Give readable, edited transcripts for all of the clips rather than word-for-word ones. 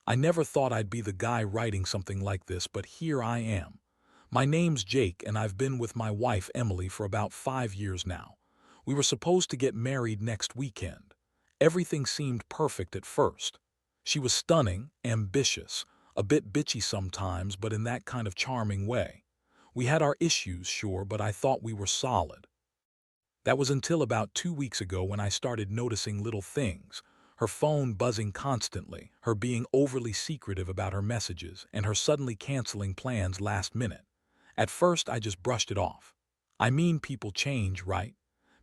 I never thought I'd be the guy writing something like this, but here I am. My name's Jake, and I've been with my wife Emily for about 5 years now. We were supposed to get married next weekend. Everything seemed perfect at first. She was stunning, ambitious, a bit bitchy sometimes, but in that kind of charming way. We had our issues, sure, but I thought we were solid. That was until about 2 weeks ago when I started noticing little things. Her phone buzzing constantly, her being overly secretive about her messages, and her suddenly canceling plans last minute. At first, I just brushed it off. I mean, people change, right?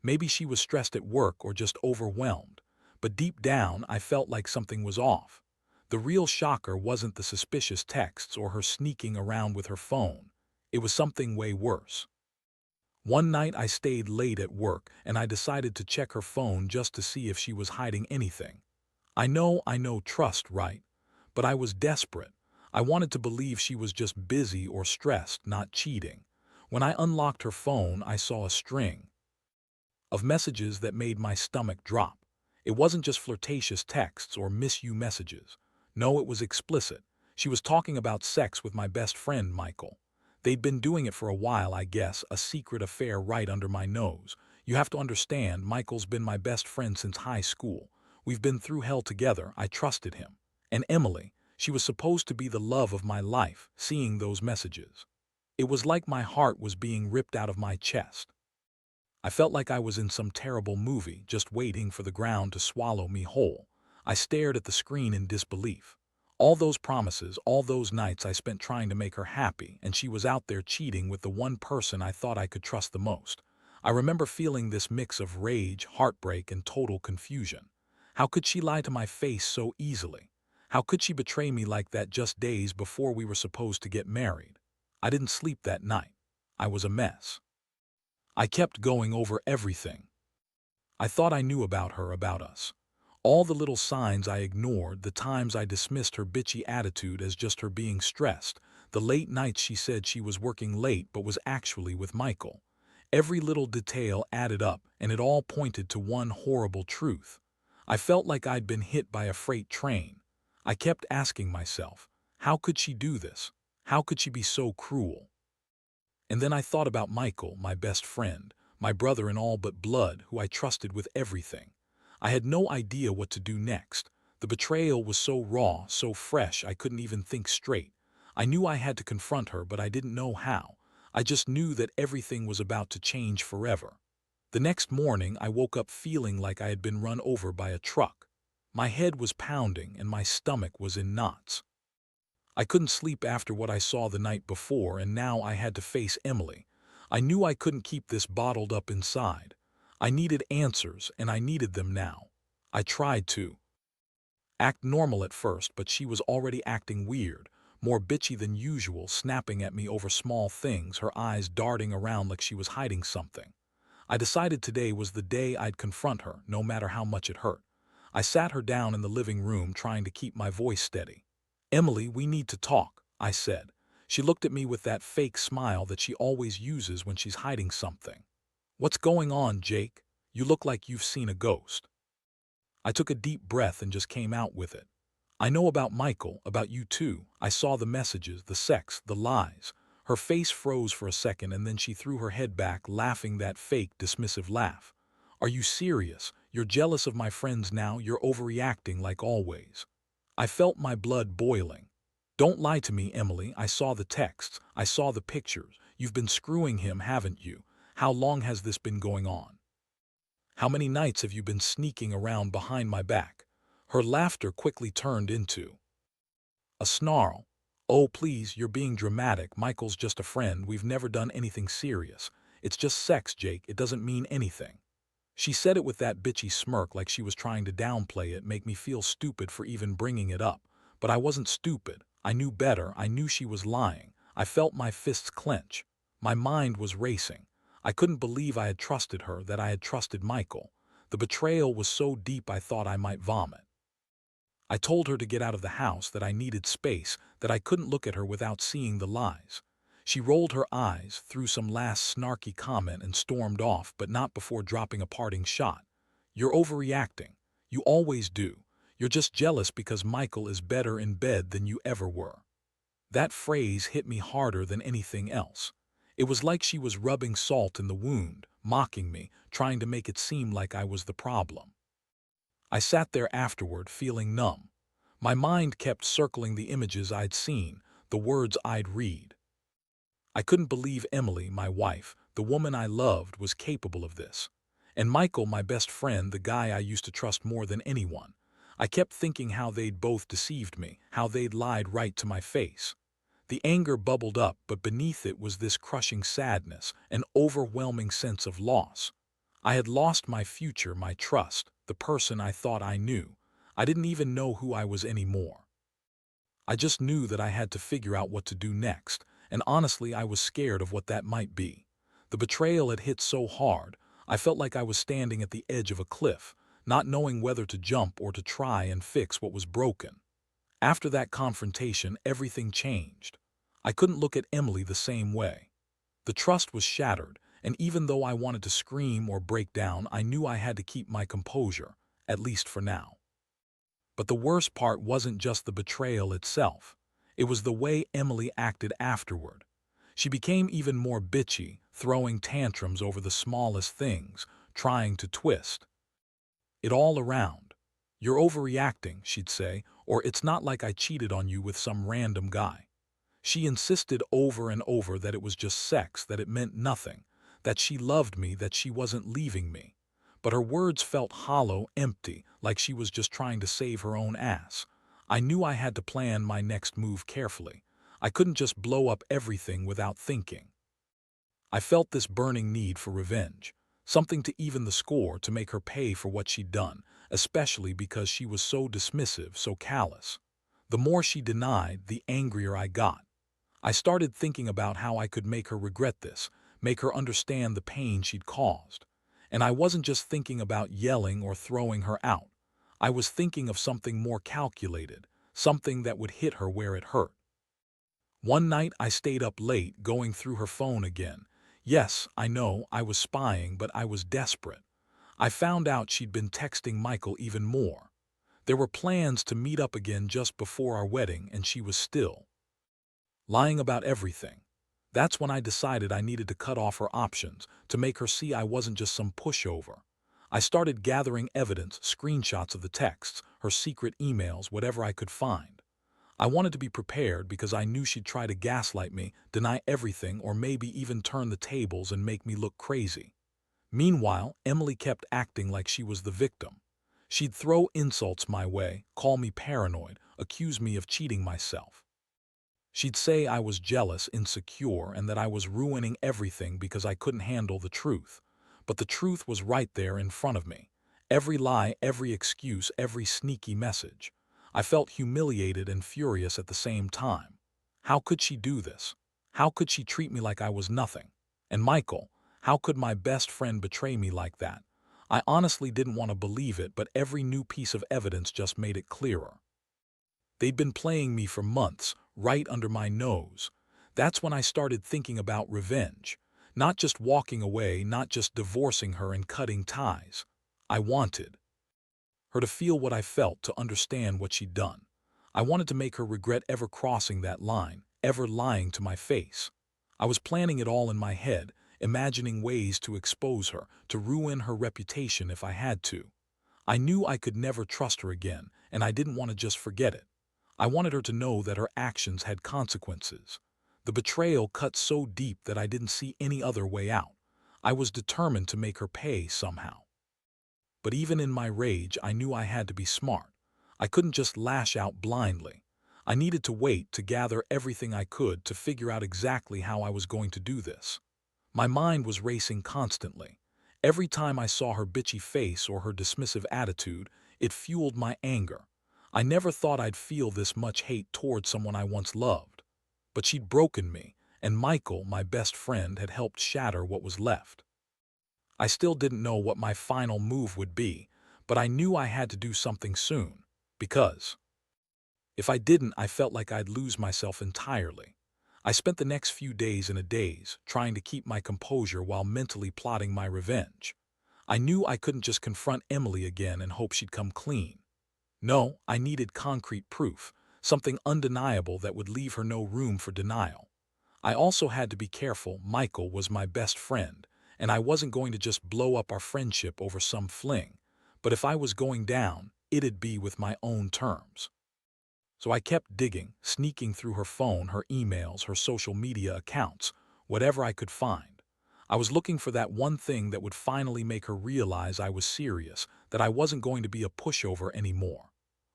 Maybe she was stressed at work or just overwhelmed. But deep down, I felt like something was off. The real shocker wasn't the suspicious texts or her sneaking around with her phone. It was something way worse. One night I stayed late at work and I decided to check her phone just to see if she was hiding anything. I know, trust, right? But I was desperate. I wanted to believe she was just busy or stressed, not cheating. When I unlocked her phone, I saw a string of messages that made my stomach drop. It wasn't just flirtatious texts or miss you messages. No, it was explicit. She was talking about sex with my best friend, Michael. They'd been doing it for a while, I guess, a secret affair right under my nose. You have to understand, Michael's been my best friend since high school. We've been through hell together. I trusted him. And Emily, she was supposed to be the love of my life, seeing those messages. It was like my heart was being ripped out of my chest. I felt like I was in some terrible movie, just waiting for the ground to swallow me whole. I stared at the screen in disbelief. All those promises, all those nights I spent trying to make her happy, and she was out there cheating with the one person I thought I could trust the most. I remember feeling this mix of rage, heartbreak, and total confusion. How could she lie to my face so easily? How could she betray me like that just days before we were supposed to get married? I didn't sleep that night. I was a mess. I kept going over everything. I thought I knew about her, about us. All the little signs I ignored, the times I dismissed her bitchy attitude as just her being stressed, the late nights she said she was working late but was actually with Michael. Every little detail added up, and it all pointed to one horrible truth. I felt like I'd been hit by a freight train. I kept asking myself, how could she do this? How could she be so cruel? And then I thought about Michael, my best friend, my brother in all but blood, who I trusted with everything. I had no idea what to do next. The betrayal was so raw, so fresh, I couldn't even think straight. I knew I had to confront her, but I didn't know how. I just knew that everything was about to change forever. The next morning, I woke up feeling like I had been run over by a truck. My head was pounding and my stomach was in knots. I couldn't sleep after what I saw the night before, and now I had to face Emily. I knew I couldn't keep this bottled up inside. I needed answers, and I needed them now. I tried to act normal at first, but she was already acting weird, more bitchy than usual, snapping at me over small things, her eyes darting around like she was hiding something. I decided today was the day I'd confront her, no matter how much it hurt. I sat her down in the living room, trying to keep my voice steady. "Emily, we need to talk," I said. She looked at me with that fake smile that she always uses when she's hiding something. "What's going on, Jake? You look like you've seen a ghost." I took a deep breath and just came out with it. "I know about Michael, about you too. I saw the messages, the sex, the lies." Her face froze for a second and then she threw her head back, laughing that fake, dismissive laugh. "Are you serious? You're jealous of my friends now? You're overreacting like always." I felt my blood boiling. "Don't lie to me, Emily. I saw the texts. I saw the pictures. You've been screwing him, haven't you? How long has this been going on? How many nights have you been sneaking around behind my back?" Her laughter quickly turned into a snarl. "Oh, please, you're being dramatic. Michael's just a friend. We've never done anything serious. It's just sex, Jake. It doesn't mean anything." She said it with that bitchy smirk, like she was trying to downplay it, make me feel stupid for even bringing it up. But I wasn't stupid. I knew better. I knew she was lying. I felt my fists clench. My mind was racing. I couldn't believe I had trusted her, that I had trusted Michael. The betrayal was so deep I thought I might vomit. I told her to get out of the house, that I needed space, that I couldn't look at her without seeing the lies. She rolled her eyes, threw some last snarky comment, and stormed off, but not before dropping a parting shot. "You're overreacting. You always do. You're just jealous because Michael is better in bed than you ever were." That phrase hit me harder than anything else. It was like she was rubbing salt in the wound, mocking me, trying to make it seem like I was the problem. I sat there afterward feeling numb. My mind kept circling the images I'd seen, the words I'd read. I couldn't believe Emily, my wife, the woman I loved, was capable of this. And Michael, my best friend, the guy I used to trust more than anyone. I kept thinking how they'd both deceived me, how they'd lied right to my face. The anger bubbled up, but beneath it was this crushing sadness, an overwhelming sense of loss. I had lost my future, my trust, the person I thought I knew. I didn't even know who I was anymore. I just knew that I had to figure out what to do next, and honestly I was scared of what that might be. The betrayal had hit so hard, I felt like I was standing at the edge of a cliff, not knowing whether to jump or to try and fix what was broken. After that confrontation, everything changed. I couldn't look at Emily the same way. The trust was shattered, and even though I wanted to scream or break down, I knew I had to keep my composure, at least for now. But the worst part wasn't just the betrayal itself. It was the way Emily acted afterward. She became even more bitchy, throwing tantrums over the smallest things, trying to twist it all around. "You're overreacting," she'd say, or "it's not like I cheated on you with some random guy." She insisted over and over that it was just sex, that it meant nothing, that she loved me, that she wasn't leaving me. But her words felt hollow, empty, like she was just trying to save her own ass. I knew I had to plan my next move carefully. I couldn't just blow up everything without thinking. I felt this burning need for revenge, something to even the score, to make her pay for what she'd done, especially because she was so dismissive, so callous. The more she denied, the angrier I got. I started thinking about how I could make her regret this, make her understand the pain she'd caused. And I wasn't just thinking about yelling or throwing her out. I was thinking of something more calculated, something that would hit her where it hurt. One night I stayed up late, going through her phone again. Yes, I know, I was spying, but I was desperate. I found out she'd been texting Michael even more. There were plans to meet up again just before our wedding, and she was still lying about everything. That's when I decided I needed to cut off her options, to make her see I wasn't just some pushover. I started gathering evidence, screenshots of the texts, her secret emails, whatever I could find. I wanted to be prepared because I knew she'd try to gaslight me, deny everything, or maybe even turn the tables and make me look crazy. Meanwhile, Emily kept acting like she was the victim. She'd throw insults my way, call me paranoid, accuse me of cheating myself. She'd say I was jealous, insecure, and that I was ruining everything because I couldn't handle the truth. But the truth was right there in front of me. Every lie, every excuse, every sneaky message. I felt humiliated and furious at the same time. How could she do this? How could she treat me like I was nothing? And Michael, how could my best friend betray me like that? I honestly didn't want to believe it, but every new piece of evidence just made it clearer. They'd been playing me for months, right under my nose. That's when I started thinking about revenge. Not just walking away, not just divorcing her and cutting ties. I wanted her to feel what I felt, to understand what she'd done. I wanted to make her regret ever crossing that line, ever lying to my face. I was planning it all in my head, imagining ways to expose her, to ruin her reputation if I had to. I knew I could never trust her again, and I didn't want to just forget it. I wanted her to know that her actions had consequences. The betrayal cut so deep that I didn't see any other way out. I was determined to make her pay somehow. But even in my rage, I knew I had to be smart. I couldn't just lash out blindly. I needed to wait, to gather everything I could, to figure out exactly how I was going to do this. My mind was racing constantly. Every time I saw her bitchy face or her dismissive attitude, it fueled my anger. I never thought I'd feel this much hate towards someone I once loved. But she'd broken me, and Michael, my best friend, had helped shatter what was left. I still didn't know what my final move would be, but I knew I had to do something soon, because if I didn't, I felt like I'd lose myself entirely. I spent the next few days in a daze, trying to keep my composure while mentally plotting my revenge. I knew I couldn't just confront Emily again and hope she'd come clean. No, I needed concrete proof, something undeniable that would leave her no room for denial. I also had to be careful. Michael was my best friend, and I wasn't going to just blow up our friendship over some fling. But if I was going down, it'd be with my own terms. So I kept digging, sneaking through her phone, her emails, her social media accounts, whatever I could find. I was looking for that one thing that would finally make her realize I was serious, that I wasn't going to be a pushover anymore.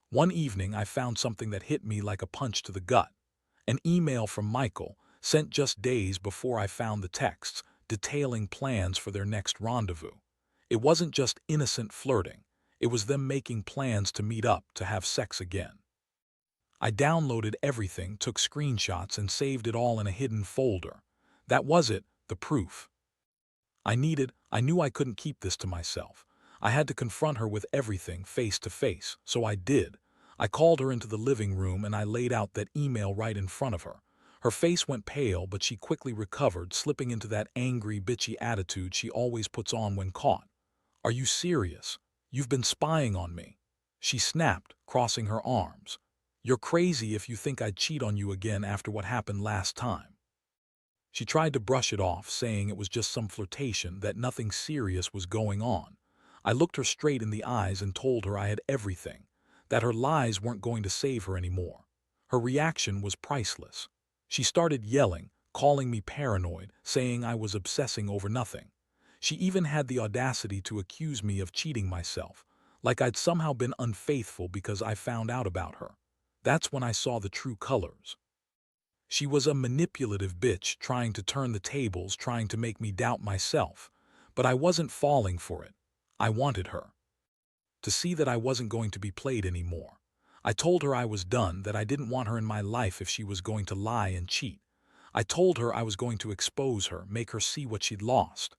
One evening, I found something that hit me like a punch to the gut. An email from Michael, sent just days before I found the texts, detailing plans for their next rendezvous. It wasn't just innocent flirting. It was them making plans to meet up, to have sex again. I downloaded everything, took screenshots, and saved it all in a hidden folder. That was it, the proof. I knew I couldn't keep this to myself. I had to confront her with everything face to face, so I did. I called her into the living room and I laid out that email right in front of her. Her face went pale, but she quickly recovered, slipping into that angry, bitchy attitude she always puts on when caught. Are you serious? You've been spying on me. She snapped, crossing her arms. You're crazy if you think I'd cheat on you again after what happened last time. She tried to brush it off, saying it was just some flirtation, that nothing serious was going on. I looked her straight in the eyes and told her I had everything, that her lies weren't going to save her anymore. Her reaction was priceless. She started yelling, calling me paranoid, saying I was obsessing over nothing. She even had the audacity to accuse me of cheating myself, like I'd somehow been unfaithful because I found out about her. That's when I saw the true colors. She was a manipulative bitch, trying to turn the tables, trying to make me doubt myself. But I wasn't falling for it. I wanted her to see that I wasn't going to be played anymore. I told her I was done, that I didn't want her in my life if she was going to lie and cheat. I told her I was going to expose her, make her see what she'd lost.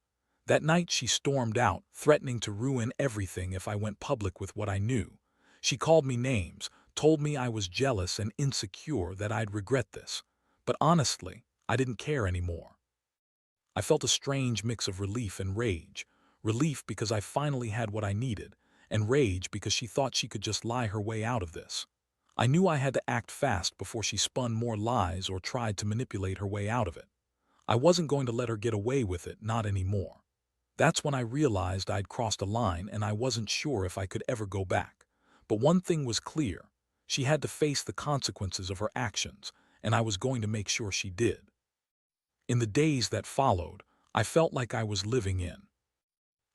That night she stormed out, threatening to ruin everything if I went public with what I knew. She called me names, told me I was jealous and insecure, that I'd regret this. But honestly, I didn't care anymore. I felt a strange mix of relief and rage. Relief because I finally had what I needed, and rage because she thought she could just lie her way out of this. I knew I had to act fast before she spun more lies or tried to manipulate her way out of it. I wasn't going to let her get away with it, not anymore. That's when I realized I'd crossed a line and I wasn't sure if I could ever go back. But one thing was clear. She had to face the consequences of her actions, and I was going to make sure she did. In the days that followed, I felt like I was living in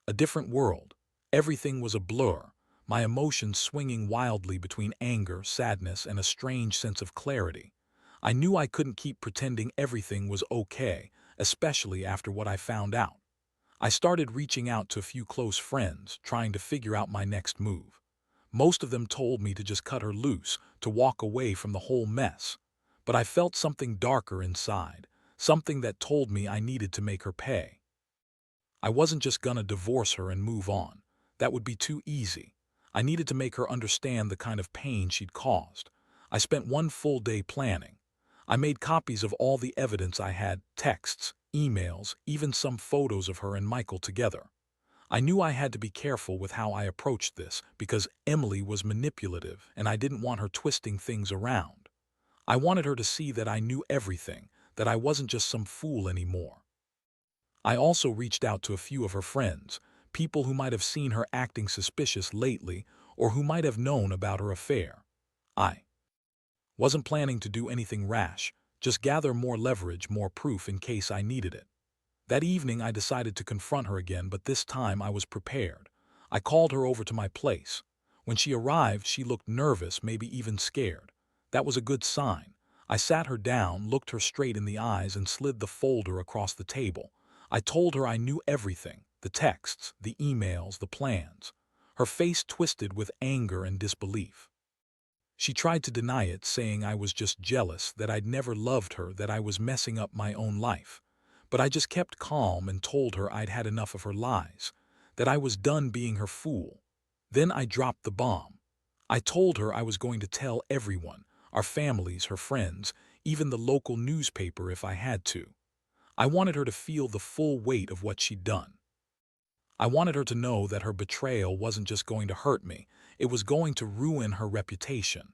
a different world. Everything was a blur, my emotions swinging wildly between anger, sadness, and a strange sense of clarity. I knew I couldn't keep pretending everything was okay, especially after what I found out. I started reaching out to a few close friends, trying to figure out my next move. Most of them told me to just cut her loose, to walk away from the whole mess. But I felt something darker inside, something that told me I needed to make her pay. I wasn't just gonna divorce her and move on. That would be too easy. I needed to make her understand the kind of pain she'd caused. I spent one full day planning. I made copies of all the evidence I had, texts, emails, even some photos of her and Michael together. I knew I had to be careful with how I approached this because Emily was manipulative and I didn't want her twisting things around. I wanted her to see that I knew everything, that I wasn't just some fool anymore. I also reached out to a few of her friends, people who might have seen her acting suspicious lately or who might have known about her affair. I wasn't planning to do anything rash, just gather more leverage, more proof in case I needed it. That evening I decided to confront her again, but this time I was prepared. I called her over to my place. When she arrived, she looked nervous, maybe even scared. That was a good sign. I sat her down, looked her straight in the eyes, and slid the folder across the table. I told her I knew everything, the texts, the emails, the plans. Her face twisted with anger and disbelief. She tried to deny it, saying I was just jealous, that I'd never loved her, that I was messing up my own life. But I just kept calm and told her I'd had enough of her lies, that I was done being her fool. Then I dropped the bomb. I told her I was going to tell everyone, our families, her friends, even the local newspaper if I had to. I wanted her to feel the full weight of what she'd done. I wanted her to know that her betrayal wasn't just going to hurt me, it was going to ruin her reputation.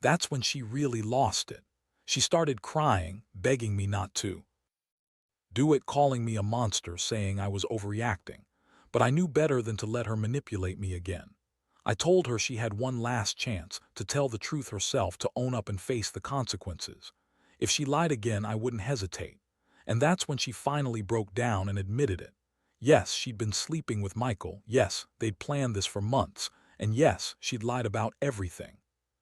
That's when she really lost it. She started crying, begging me not to do it, calling me a monster, saying I was overreacting. But I knew better than to let her manipulate me again. I told her she had one last chance to tell the truth herself, to own up and face the consequences. If she lied again, I wouldn't hesitate. And that's when she finally broke down and admitted it. Yes, she'd been sleeping with Michael. Yes, they'd planned this for months. And yes, she'd lied about everything.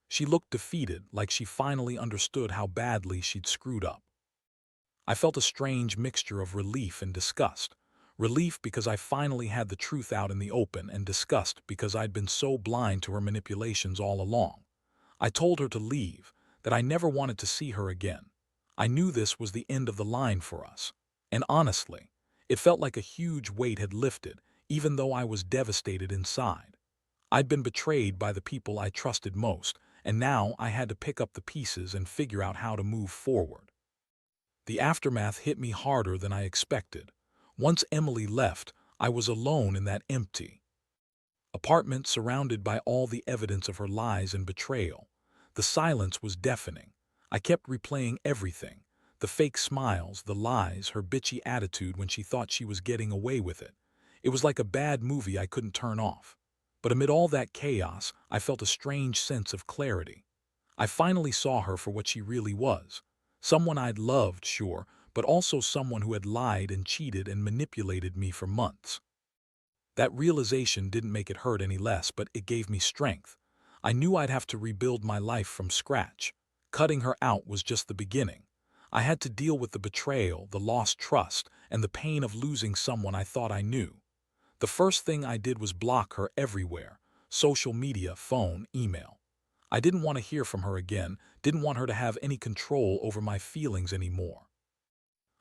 She looked defeated, like she finally understood how badly she'd screwed up. I felt a strange mixture of relief and disgust. Relief because I finally had the truth out in the open, and disgust because I'd been so blind to her manipulations all along. I told her to leave, that I never wanted to see her again. I knew this was the end of the line for us. And honestly, it felt like a huge weight had lifted, even though I was devastated inside. I'd been betrayed by the people I trusted most, and now I had to pick up the pieces and figure out how to move forward. The aftermath hit me harder than I expected. Once Emily left, I was alone in that empty apartment, surrounded by all the evidence of her lies and betrayal. The silence was deafening. I kept replaying everything: the fake smiles, the lies, her bitchy attitude when she thought she was getting away with it. It was like a bad movie I couldn't turn off. But amid all that chaos, I felt a strange sense of clarity. I finally saw her for what she really was. Someone I'd loved, sure, but also someone who had lied and cheated and manipulated me for months. That realization didn't make it hurt any less, but it gave me strength. I knew I'd have to rebuild my life from scratch. Cutting her out was just the beginning. I had to deal with the betrayal, the lost trust, and the pain of losing someone I thought I knew. The first thing I did was block her everywhere: social media, phone, email. I didn't want to hear from her again, didn't want her to have any control over my feelings anymore.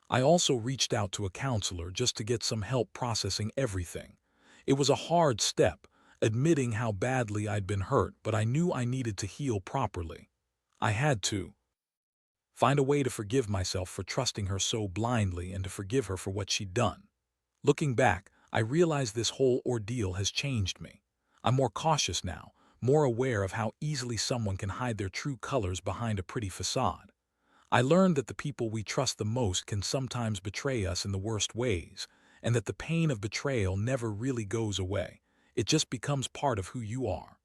I also reached out to a counselor just to get some help processing everything. It was a hard step, admitting how badly I'd been hurt, but I knew I needed to heal properly. I had to find a way to forgive myself for trusting her so blindly, and to forgive her for what she'd done. Looking back, I realize this whole ordeal has changed me. I'm more cautious now, more aware of how easily someone can hide their true colors behind a pretty facade. I learned that the people we trust the most can sometimes betray us in the worst ways, and that the pain of betrayal never really goes away. It just becomes part of who you are.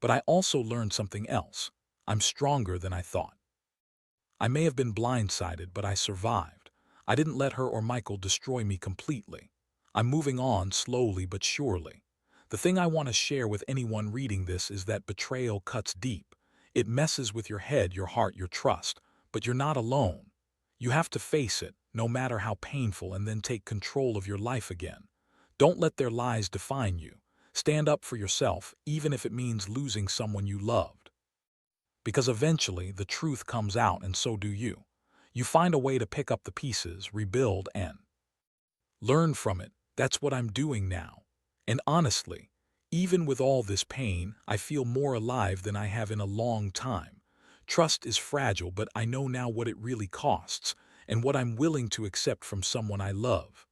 But I also learned something else. I'm stronger than I thought. I may have been blindsided, but I survived. I didn't let her or Michael destroy me completely. I'm moving on, slowly but surely. The thing I want to share with anyone reading this is that betrayal cuts deep. It messes with your head, your heart, your trust. But you're not alone. You have to face it, no matter how painful, and then take control of your life again. Don't let their lies define you. Stand up for yourself, even if it means losing someone you loved. Because eventually the truth comes out, and so do you. You find a way to pick up the pieces, rebuild, and learn from it. That's what I'm doing now. And honestly, even with all this pain, I feel more alive than I have in a long time. Trust is fragile, but I know now what it really costs, and what I'm willing to accept from someone I love.